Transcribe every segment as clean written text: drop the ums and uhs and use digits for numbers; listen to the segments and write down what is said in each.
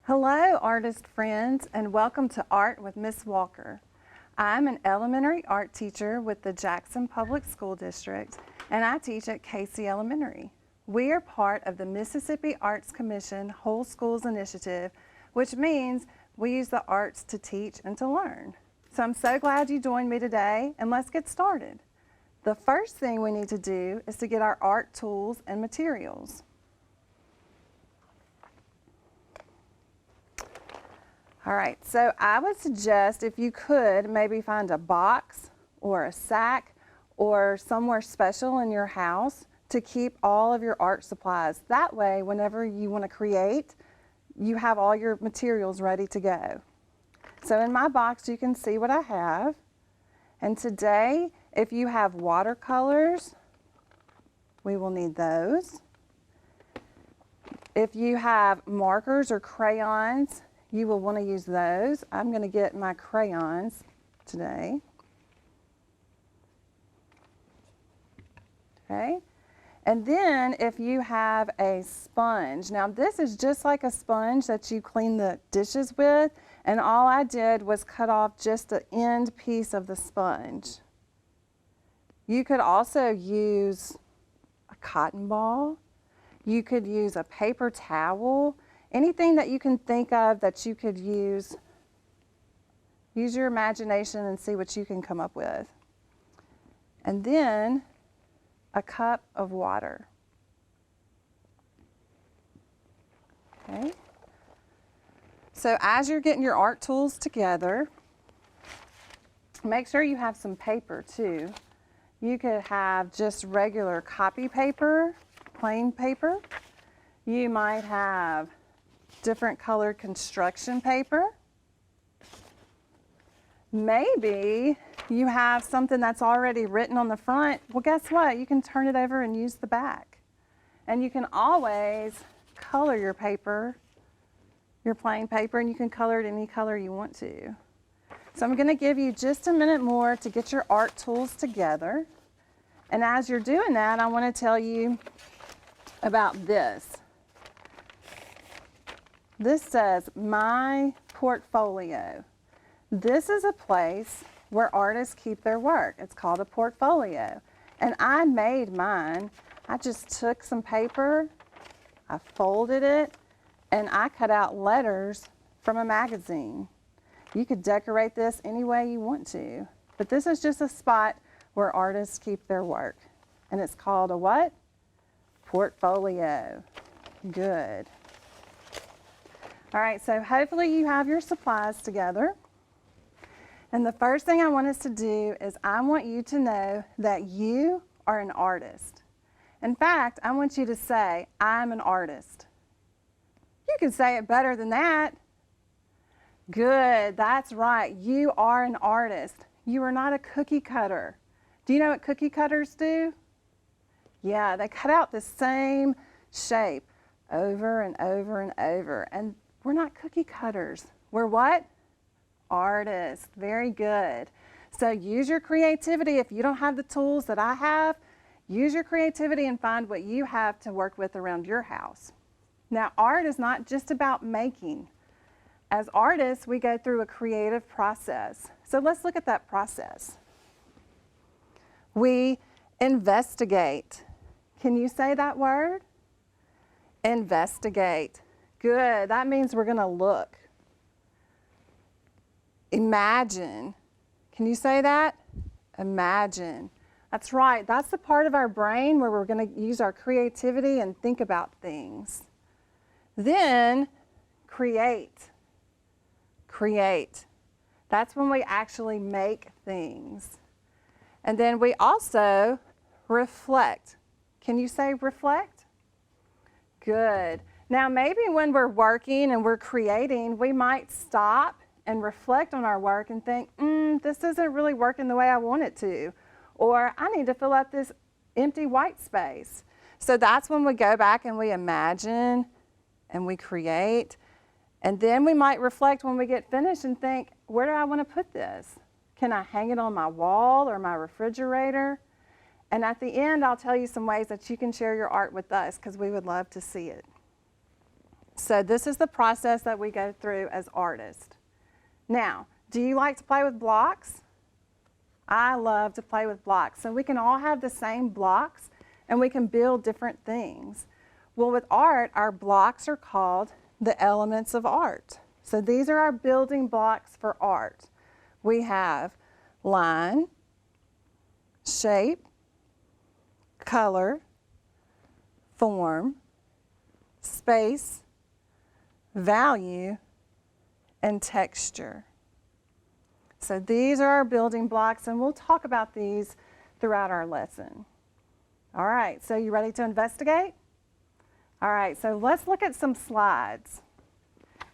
Hello, artist friends, and welcome to Art with Miss Walker. I'm an elementary art teacher with the Jackson Public School District, and I teach at Casey Elementary. We are part of the Mississippi Arts Commission Whole Schools Initiative, which means we use the arts to teach and to learn. So I'm so glad you joined me today, and let's get started. The first thing we need to do is to get our art tools and materials. All right, so I would suggest if you could maybe find a box or a sack or somewhere special in your house to keep all of your art supplies. That way, whenever you want to create, you have all your materials ready to go. So in my box, you can see what I have. And today, if you have watercolors, we will need those. If you have markers or crayons, you will want to use those. I'm going to get my crayons today. Okay. And then if you have a sponge, now this is just like a sponge that you clean the dishes with, and all I did was cut off just the end piece of the sponge. You could also use a cotton ball. You could use a paper towel. Anything that you can think of that you could use. Use your imagination and see what you can come up with. And then a cup of water. Okay. So as you're getting your art tools together, make sure you have some paper too. You could have just regular copy paper, plain paper. You might have different colored construction paper. Maybe you have something that's already written on the front. Well, guess what? You can turn it over and use the back. And you can always color your paper, your plain paper, and you can color it any color you want to. So I'm going to give you just a minute more to get your art tools together. And as you're doing that, I want to tell you about this. This says My Portfolio. This is a place where artists keep their work. It's called a portfolio. And I made mine. I just took some paper, I folded it, and I cut out letters from a magazine. You could decorate this any way you want to. But this is just a spot where artists keep their work. And it's called a what? Portfolio. Good. All right, so hopefully you have your supplies together. And the first thing I want us to do is I want you to know that you are an artist. In fact, I want you to say, I'm an artist. You can say it better than that. Good, that's right. You are an artist. You are not a cookie cutter. Do you know what cookie cutters do? Yeah, they cut out the same shape over and over and over. And we're not cookie cutters. We're what? Artists. Very good. So use your creativity. If you don't have the tools that I have, use your creativity and find what you have to work with around your house. Now, art is not just about making. As artists, we go through a creative process. So let's look at that process. We investigate. Can you say that word? Investigate. Good. That means we're going to look. Imagine. Can you say that? Imagine. That's right. That's the part of our brain where we're going to use our creativity and think about things. Then, create. Create. That's when we actually make things. And then we also reflect. Can you say reflect? Good. Now, maybe when we're working and we're creating, we might stop and reflect on our work and think, this isn't really working the way I want it to. Or I need to fill out this empty white space. So that's when we go back and we imagine and we create. And then we might reflect when we get finished and think, where do I want to put this? Can I hang it on my wall or my refrigerator? And at the end, I'll tell you some ways that you can share your art with us because we would love to see it. So this is the process that we go through as artists. Now, do you like to play with blocks? I love to play with blocks. So we can all have the same blocks and we can build different things. Well, with art, our blocks are called the elements of art. So these are our building blocks for art. We have line, shape, color, form, space, value, and texture. So these are our building blocks, and we'll talk about these throughout our lesson. All right, so you ready to investigate? All right, so let's look at some slides.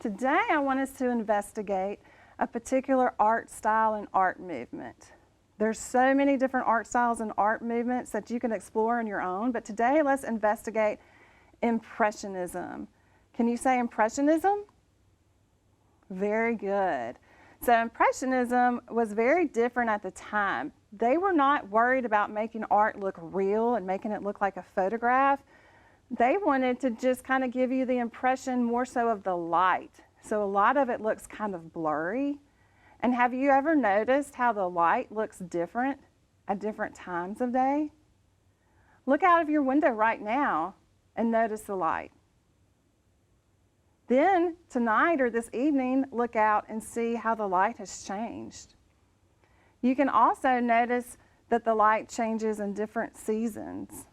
Today I want us to investigate a particular art style and art movement. There's so many different art styles and art movements that you can explore on your own, but today let's investigate Impressionism. Can you say Impressionism? Very good. So Impressionism was very different at the time. They were not worried about making art look real and making it look like a photograph. They wanted to just kind of give you the impression more so of the light. So a lot of it looks kind of blurry. And have you ever noticed how the light looks different at different times of day? Look out of your window right now and notice the light. Then tonight or this evening, look out and see how the light has changed. You can also notice that the light changes in different seasons.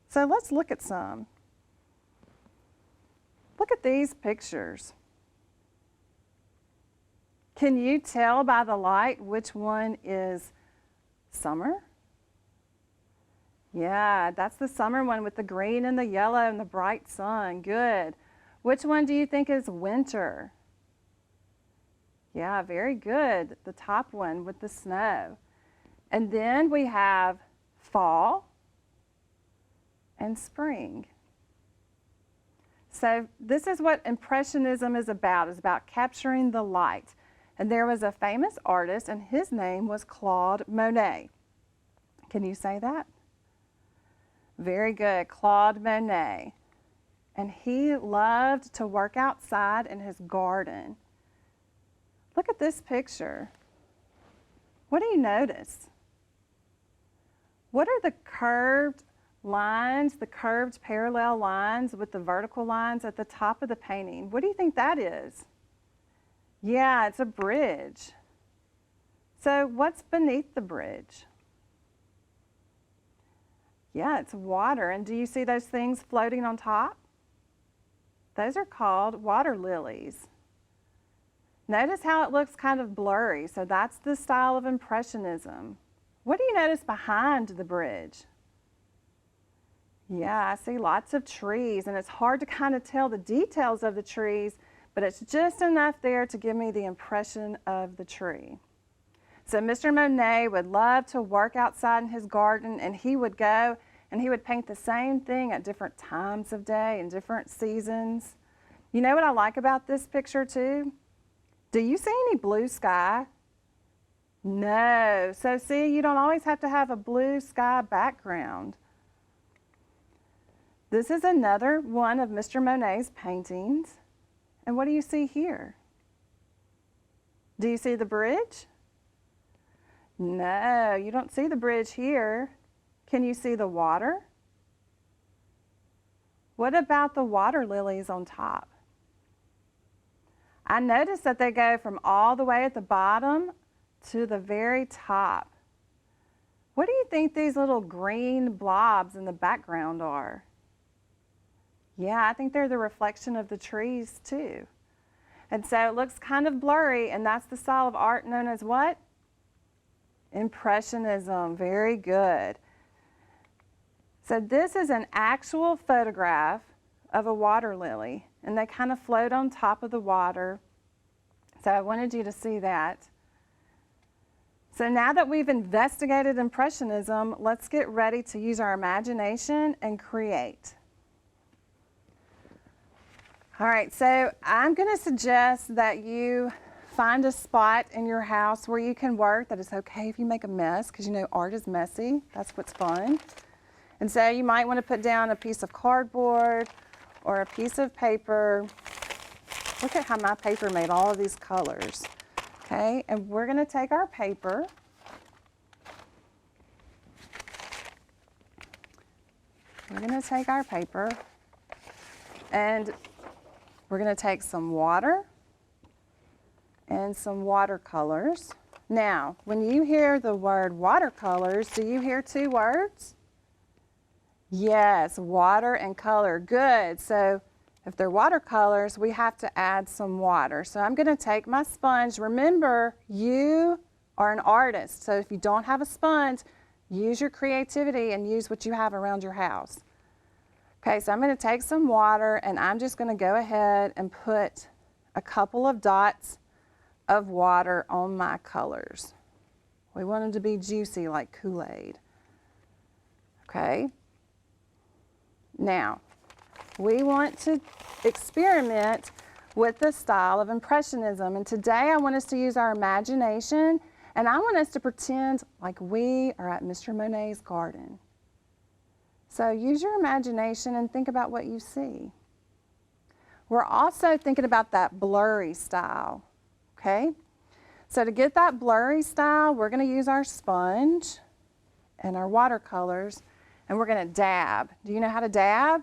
So let's look at some. Look at these pictures. Can you tell by the light which one is summer? Yeah, that's the summer one with the green and the yellow and the bright sun. Good. Which one do you think is winter? Yeah, very good. The top one with the snow. And then we have fall and spring. So this is what Impressionism is about. It's about capturing the light. And there was a famous artist, and his name was Claude Monet. Can you say that? Very good, Claude Monet. And he loved to work outside in his garden. Look at this picture. What do you notice? What are the curved lines, the curved parallel lines with the vertical lines at the top of the painting? What do you think that is? Yeah, it's a bridge. So what's beneath the bridge? Yeah, it's water. And do you see those things floating on top? Those are called water lilies. Notice how it looks kind of blurry. So that's the style of Impressionism. What do you notice behind the bridge? Yeah, I see lots of trees, and it's hard to kind of tell the details of the trees, but it's just enough there to give me the impression of the tree. So Mr. Monet would love to work outside in his garden, and he would go and he would paint the same thing at different times of day and different seasons. You know what I like about this picture too? Do you see any blue sky? No. So see, you don't always have to have a blue sky background. This is another one of Mr. Monet's paintings. And what do you see here? Do you see the bridge? No, you don't see the bridge here. Can you see the water? What about the water lilies on top? I noticed that they go from all the way at the bottom to the very top. What do you think these little green blobs in the background are? Yeah, I think they're the reflection of the trees too. And so it looks kind of blurry, and that's the style of art known as what? Impressionism. Very good. So this is an actual photograph of a water lily, and they kind of float on top of the water. So I wanted you to see that. So now that we've investigated Impressionism, let's get ready to use our imagination and create. All right, so I'm going to suggest that you find a spot in your house where you can work, that it's okay if you make a mess, because you know art is messy. That's what's fun. And so you might want to put down a piece of cardboard or a piece of paper. Look at how my paper made all of these colors. Okay, and we're going to take our paper. We're going to take our paper and we're going to take some water and some watercolors. Now, when you hear the word watercolors, do you hear two words? Yes, water and color. Good. So if they're watercolors, we have to add some water. So I'm going to take my sponge. Remember, you are an artist. So if you don't have a sponge, use your creativity and use what you have around your house. Okay, so I'm going to take some water and I'm just going to go ahead and put a couple of dots of water on my colors. We want them to be juicy like Kool-Aid. Okay. Now, we want to experiment with the style of Impressionism. And today I want us to use our imagination and I want us to pretend like we are at Mr. Monet's garden. So use your imagination and think about what you see. We're also thinking about that blurry style. Okay, so to get that blurry style, we're going to use our sponge and our watercolors, and we're going to dab. Do you know how to dab?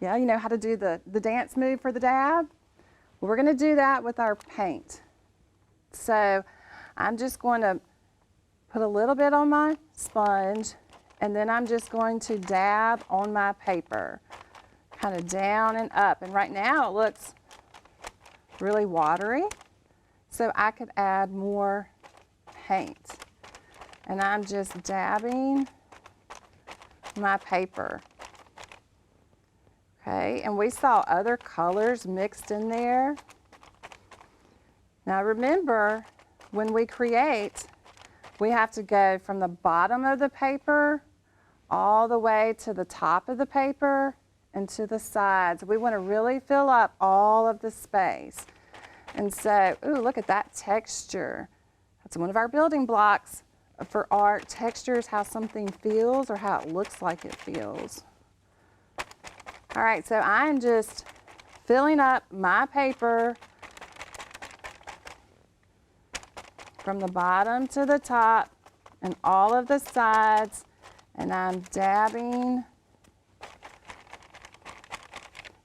Yeah, you know how to do the dance move for the dab? Well, we're going to do that with our paint. So I'm just going to put a little bit on my sponge, and then I'm just going to dab on my paper, kind of down and up. And right now it looks really watery. So I could add more paint. And I'm just dabbing my paper. Okay, and we saw other colors mixed in there. Now remember, when we create, we have to go from the bottom of the paper all the way to the top of the paper and to the sides. We want to really fill up all of the space. And so, ooh, look at that texture. That's one of our building blocks for art. Texture is how something feels or how it looks like it feels. All right, so I'm just filling up my paper from the bottom to the top and all of the sides, and I'm dabbing.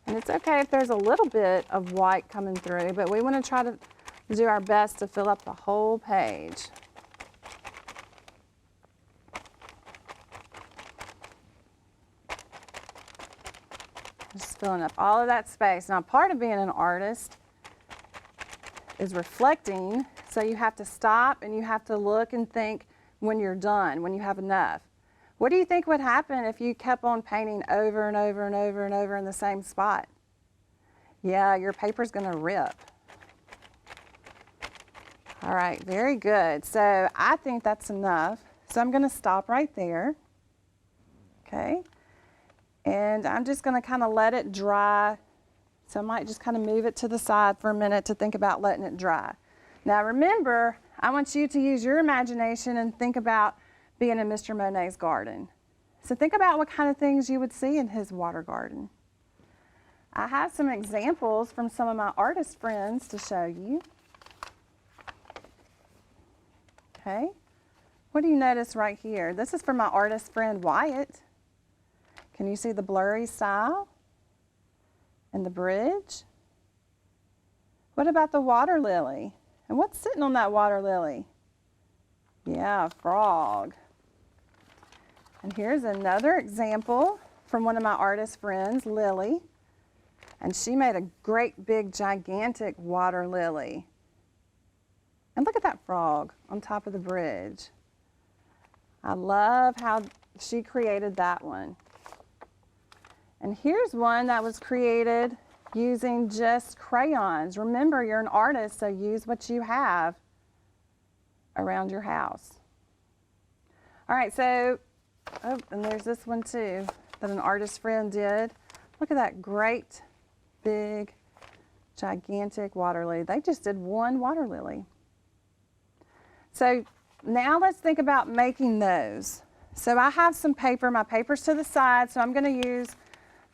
And it's okay if there's a little bit of white coming through, but we want to try to do our best to fill up the whole page. Just filling up all of that space. Now, part of being an artist is reflecting, so you have to stop and you have to look and think when you're done, when you have enough. What do you think would happen if you kept on painting over and over and over and over in the same spot? Yeah, your paper's going to rip. All right, very good. So I think that's enough. So I'm going to stop right there. Okay. And I'm just going to kind of let it dry. So I might just kind of move it to the side for a minute to think about letting it dry. Now remember, I want you to use your imagination and think about being in Mr. Monet's garden. So think about what kind of things you would see in his water garden. I have some examples from some of my artist friends to show you. Okay, what do you notice right here? This is from my artist friend Wyatt. Can you see the blurry style and the bridge? What about the water lily? And what's sitting on that water lily? Yeah, a frog. And here's another example from one of my artist friends, Lily. And she made a great big gigantic water lily. And look at that frog on top of the bridge. I love how she created that one. And here's one that was created using just crayons. Remember, you're an artist, so use what you have around your house. All right, so, oh, and there's this one too that an artist friend did. Look at that great, big, gigantic water lily. They just did one water lily. So now let's think about making those. So I have some paper. My paper's to the side, so I'm going to use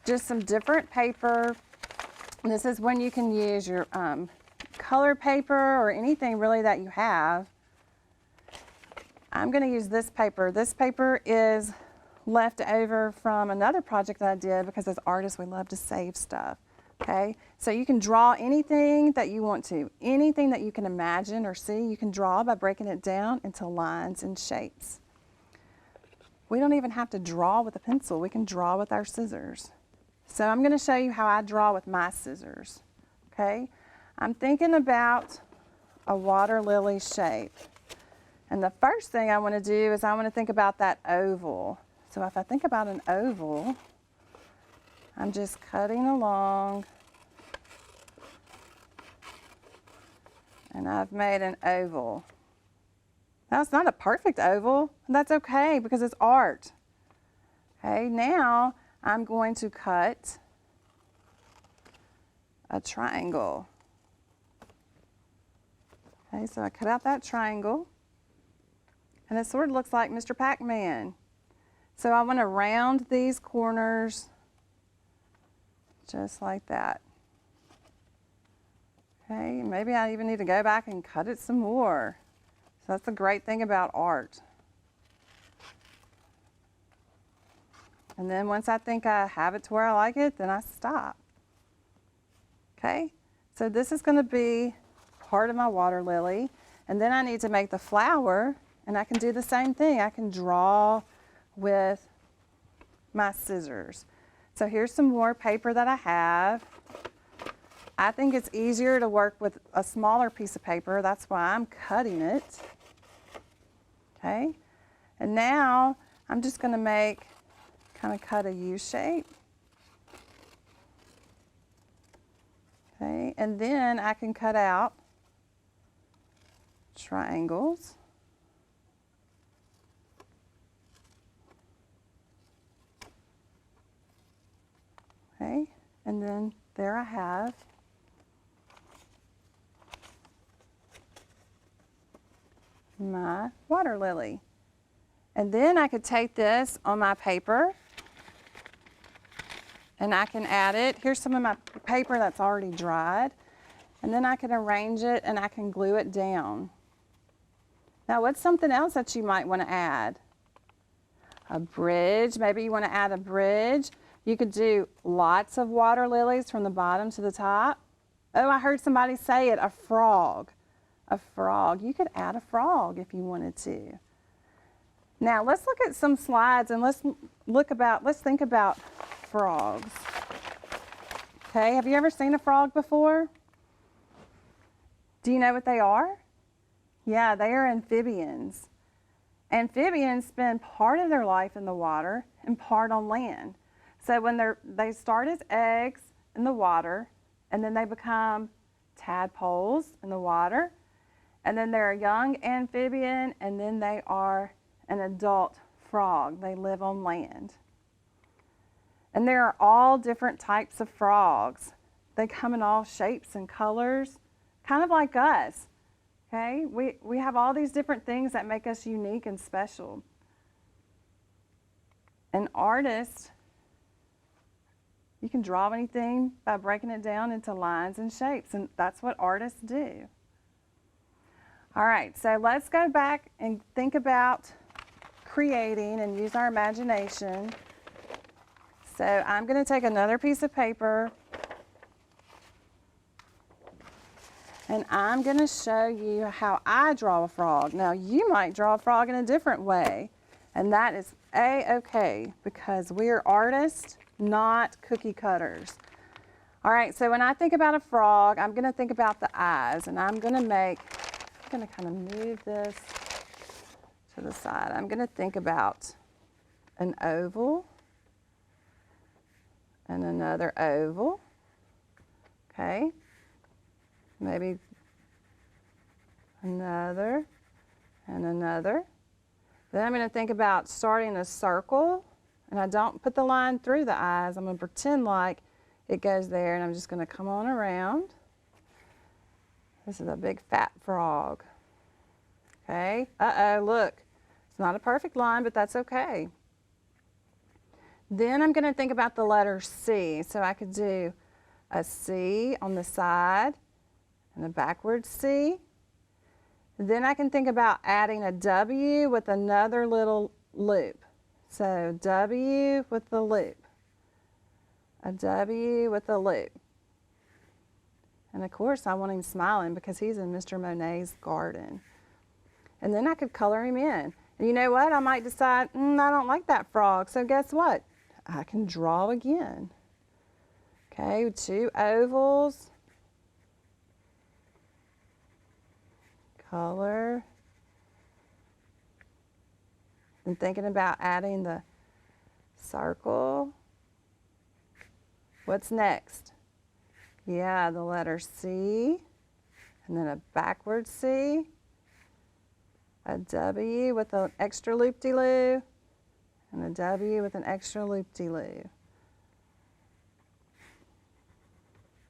just some different paper. This is when you can use your color paper or anything really that you have. I'm going to use this paper. This paper is left over from another project that I did because as artists we love to save stuff. Okay, so you can draw anything that you want to. Anything that you can imagine or see, you can draw by breaking it down into lines and shapes. We don't even have to draw with a pencil. We can draw with our scissors. So I'm going to show you how I draw with my scissors. Okay, I'm thinking about a water lily shape. And the first thing I want to do is I want to think about that oval. So if I think about an oval, I'm just cutting along, and I've made an oval. Now it's not a perfect oval, and that's okay because it's art. Okay, now I'm going to cut a triangle. Okay, so I cut out that triangle, and it sort of looks like Mr. Pac-Man. So I want to round these corners just like that. Okay, maybe I even need to go back and cut it some more. So that's the great thing about art. And then once I think I have it to where I like it, then I stop. Okay, so this is going to be part of my water lily. And then I need to make the flower, and I can do the same thing. I can draw with my scissors. So here's some more paper that I have. I think it's easier to work with a smaller piece of paper. That's why I'm cutting it. Okay, and now I'm just going to kind of cut a U shape. Okay, and then I can cut out triangles. Okay, and then there I have my water lily. And then I could take this on my paper and I can add it. Here's some of my paper that's already dried. And then I can arrange it and I can glue it down. Now what's something else that you might want to add? A bridge. Maybe you want to add a bridge. You could do lots of water lilies from the bottom to the top. Oh, I heard somebody say it, a frog. A frog. You could add a frog if you wanted to. Now let's look at some slides and let's think about frogs. Okay, have you ever seen a frog before? Do you know what they are? Yeah, they are amphibians. Amphibians spend part of their life in the water and part on land. So when they start as eggs in the water, and then they become tadpoles in the water, and then they're a young amphibian, and then they are an adult frog. They live on land. And there are all different types of frogs. They come in all shapes and colors, kind of like us. Okay? We have all these different things that make us unique and special. An artist, you can draw anything by breaking it down into lines and shapes, and that's what artists do. All right, so let's go back and think about creating and use our imagination. So I'm going to take another piece of paper and I'm going to show you how I draw a frog. Now you might draw a frog in a different way, and that is A-okay because we're artists, not cookie cutters. All right, so when I think about a frog, I'm going to think about the eyes, and I'm going to kind of move this to the side. I'm going to think about an oval and another oval. Okay, maybe another and another. Then I'm going to think about starting a circle. And I don't put the line through the eyes. I'm going to pretend like it goes there, and I'm just going to come on around. This is a big fat frog. Okay, uh-oh, look. It's not a perfect line, but that's okay. Then I'm going to think about the letter C. So I could do a C on the side and a backward C. Then I can think about adding a W with another little loop. So W with the loop. A W with a loop. And of course I want him smiling because he's in Mr. Monet's garden. And then I could color him in. And you know what? I might decide, I don't like that frog. So guess what? I can draw again. Okay, 2 ovals. Color. And thinking about adding the circle. What's next? Yeah, the letter C. And then a backward C. A W with an extra loop-de-loo. And a W with an extra loop-de-loo.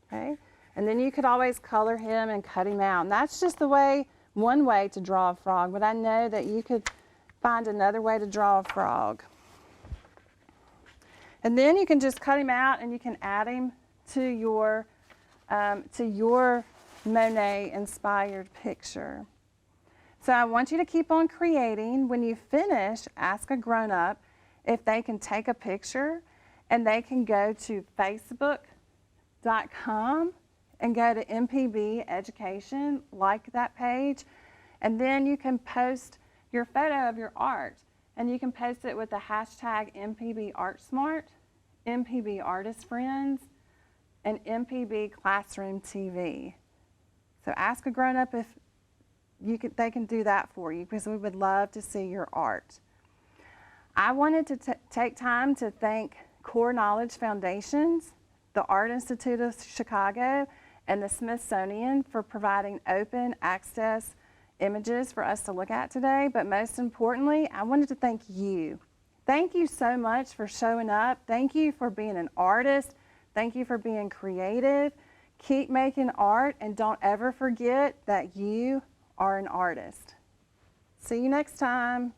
Okay, and then you could always color him and cut him out. And that's just the way, one way to draw a frog, but I know that you could find another way to draw a frog. And then you can just cut him out and you can add him to your Monet-inspired picture. So I want you to keep on creating. When you finish, ask a grown-up if they can take a picture, and they can go to Facebook.com and go to MPB Education, like that page, and then you can post your photo of your art, and you can post it with the hashtag MPB ArtSmart, MPB Artist Friends, and MPB Classroom TV. So ask a grown-up if they can do that for you, because we would love to see your art. I wanted to take time to thank Core Knowledge Foundations, the Art Institute of Chicago, and the Smithsonian for providing open access images for us to look at today. But most importantly, I wanted to thank you. Thank you so much for showing up. Thank you for being an artist. Thank you for being creative. Keep making art, and don't ever forget that you are an artist. See you next time.